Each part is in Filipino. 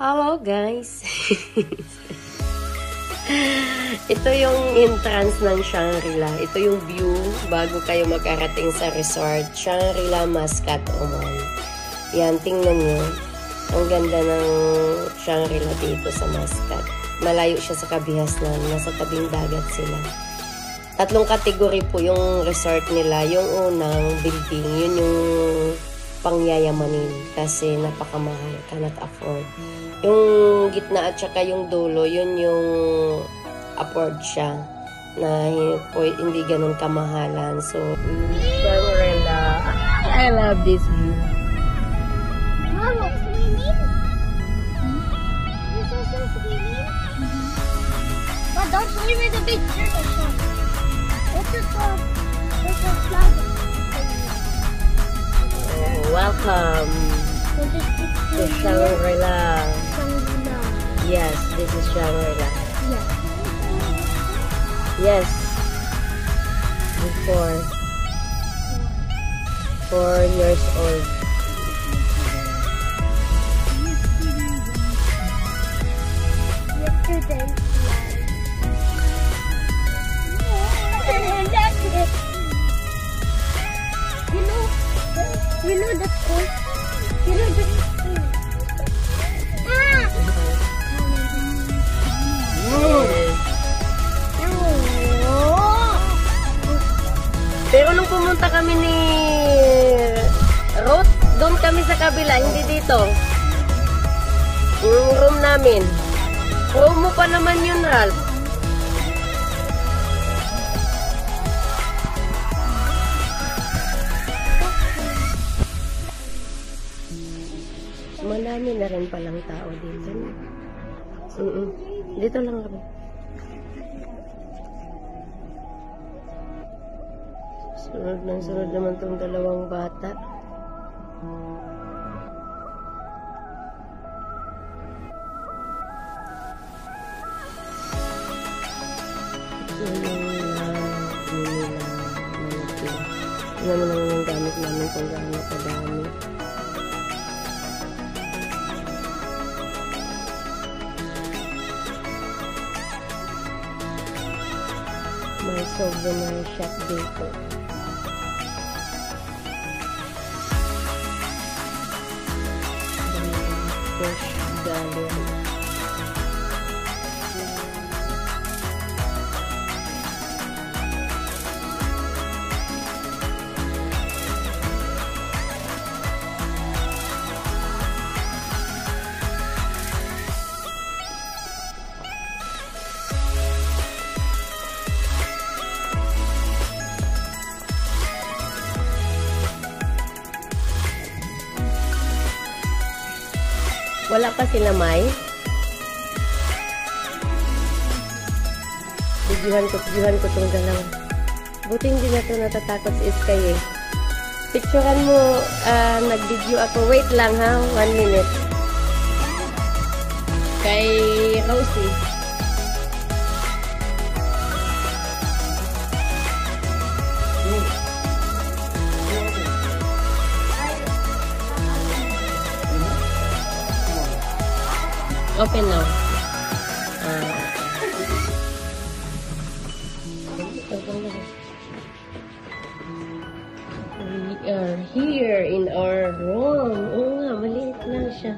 Hello guys! Ito yung entrance ng Shangri-La. Ito yung view bago kayo makarating sa resort. Shangri-La Muscat, Oman. Yan, tingnan nyo. Ang ganda ng Shangri-La dito sa Muscat. Malayo siya sa Kabihasnan. Nasa tabing dagat sila. 3 kategory po yung resort nila. Yung unang building, yun yung pangyayamanin kasi napakamahal, cannot afford. Yung gitna at saka yung dulo, yun yung afford siya na hindi ganun kamahalan. So, Shangri-La. I love this view. Mama, swimming? This also swimming? But don't swim in the beach. There's a shark. There's a flag. Welcome to Shangri-La. Shangri-La. Yes, this is Shangri-La. Yeah. Yes. Before 4 years old. Yesterday. That's it. You know the school? You know the school? Ah! Yes. Oh! Pero nung pumunta kami ni Ruth, doon kami sa kabila, hindi dito. Yung room namin. Room mo pa naman yun, Ralph. Marami na rin palang tao dito. Dito lang kami. Sunod naman tong 2 bata. Ito yung naman yung gamit namin kung gaano kadami. May souvenir shop dito. Fish gallery. Wala pa sila, May. Videohan ko itong dalawa. Buti hindi na ito natatakot si Sky eh. Picturean mo, nag-video ako. Wait lang ha, 1 minute. Kay Rosie. Open now. We are here in our room. Oo nga, maliit lang siya.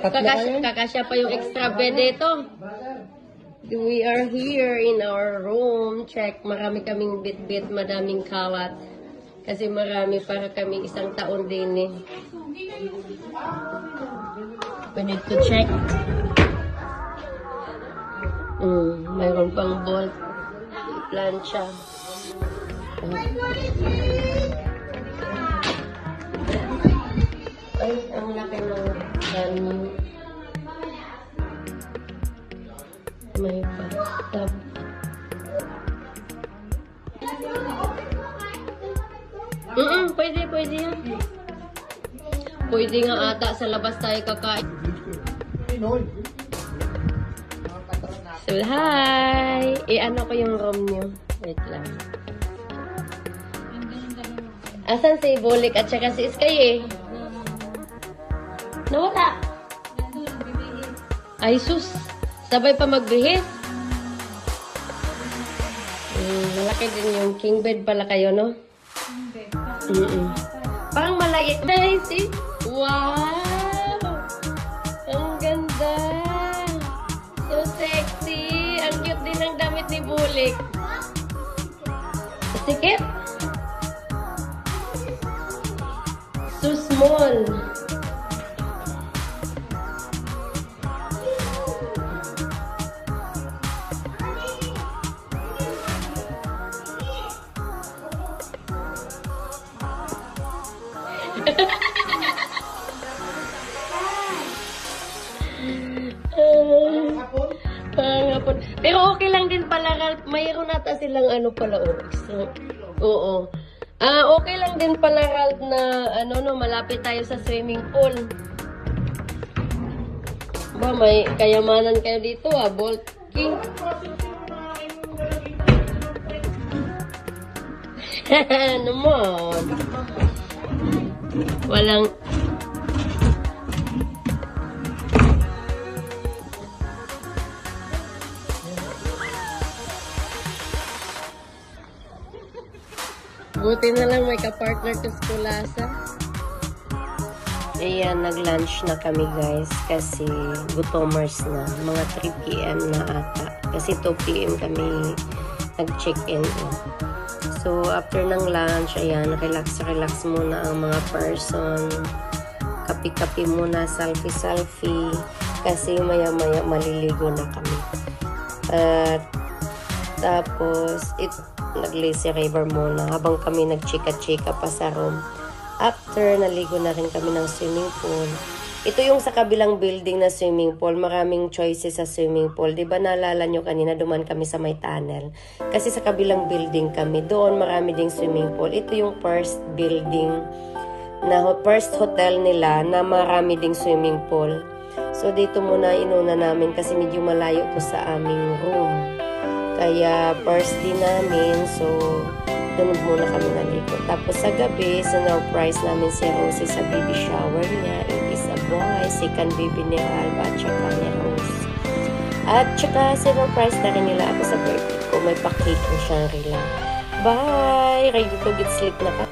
Kakasya pa yung extra bed dito. We are here in our room. Check, marami kaming bit-bit, madaming kalat. Kasi marami para kaming 1 taon din eh. We need to check. Mayroon pang bolt. Plancha. Ay, ang laki ng dami. May bathtub. Pwede yan. Pwede nga ata sa labas tayo kakain. So, hi! I-ano ko yung room nyo. Wait lang. Asan si Bulik at saka si Sky eh? Nawala. Ay sus, sabay pa magbihis. Malaki din yung king bed pala kayo, no? Parang malaki. Nice eh. Wow! Ang ganda! So sexy! Ang cute din ng damit ni Bulik. Sikip? So small. Pangapon. Pero okay lang din pala, Ralph. Mayroon nata silang ano pala, extra. Oo. Okay lang din pala, Ralph, na malapit tayo sa swimming pool. Ba, may kayamanan kayo dito, Bolt King. Naman. Walang... Buti na lang may ka-partner to Skulasa. Ayan, nag-lunch na kami guys kasi gutomers na. Mga 3 PM na ata. Kasi 2 PM kami nag-check-in. So, after ng lunch, ayan, relax muna ang mga person. Kapi-kapi muna, selfie-selfie. Kasi maya-maya maliligo na kami. At tapos, nag-lazy river muna habang kami nag-chika-chika pa sa room. After, naligo na rin kami ng swimming pool. Ito yung sa kabilang building na swimming pool. Maraming choices sa swimming pool. Diba naalala nyo kanina, duman kami sa may tunnel. Kasi sa kabilang building kami. Doon marami ding swimming pool. Ito yung first building, first hotel nila na marami ding swimming pool. So, dito muna inuna namin kasi medyo malayo to sa aming room. Kaya first din namin, so doon muna kami naligo. Tapos sa gabi, sinurprise namin si Rosie sa baby shower niya. It is a boy, second baby ni Alba at saka ni Rose. At saka sinurprise na rin nila ako sa birthday ko. May pa-cake ng Shangri-La. Bye! Ready to get sleep na ka.